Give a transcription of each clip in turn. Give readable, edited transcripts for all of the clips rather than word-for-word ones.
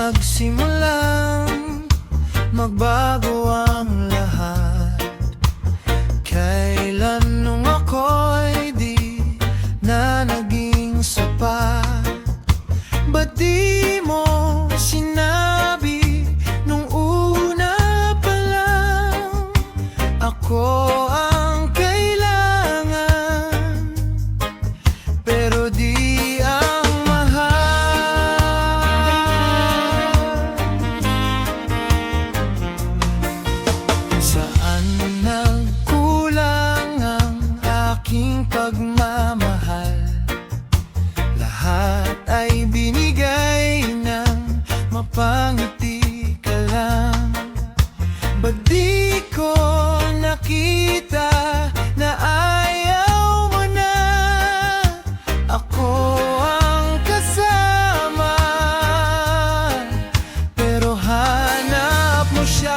nagsimulang magbago ang lahat. Kailan nung ako'y di na naging sapat? Ba't di mo sinabi nung una pa lang ako ang kailangan, pero di ang mahal? Saan nagkulang ang aking pagmamahal? Lahat ay binigay ng mapangiti ka lang. Ba't di ko nakita na ayaw mo na ako ang kasama, pero hanap mo siya?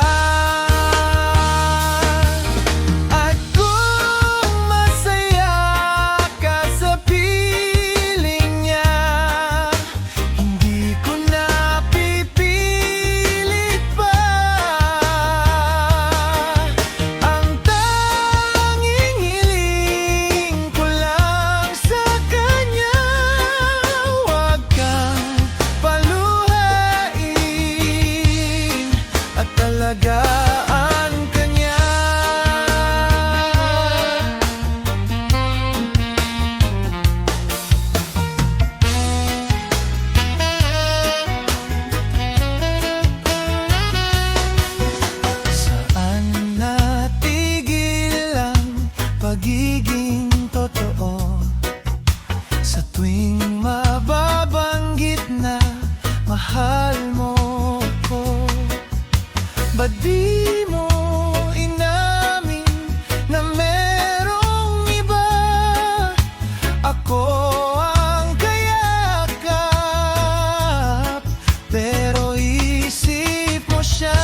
At kung masaya ka sa piling niya, hindi ko na pipilit pa. Ang tanging hiling ko lang sa kanya, huwag kang paluhain at alagaan ka niya. Saan natigil ang pagiging totoo? Sa tuwing mababanggit na mahal mo ko, ba't di mo inamin na merong iba? Ako ang kayakap, pero isip mo siya.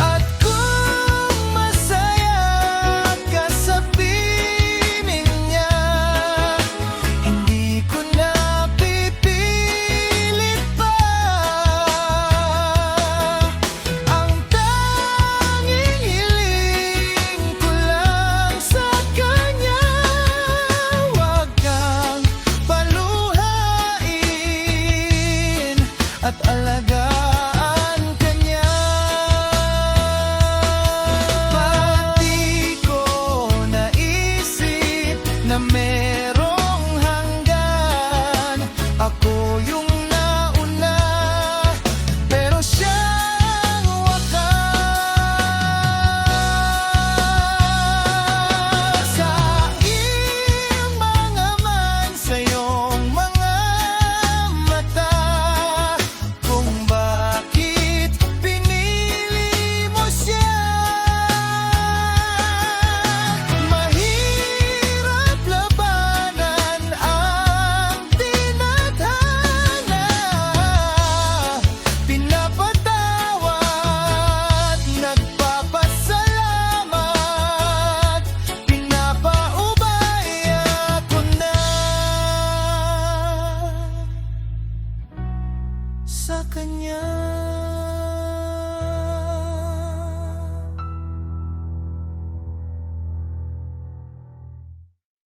At kung masaya ka sa piling niya, hindi ko na pipilit pa. Ang tanging hiling ko lang sa kanya, huwag kang paluhain at alagaan ka niya. Pati ko naisip na merong hanggan, ako yung nauna, pero siyang wakas. Sa iyong mga man, sa iyong mga mata, kung bakit pinili mo siya. Mahirap labanan ang tinadhana, pinapatawad, nagpapasalamat, pinapaubaya ko na sa kanya.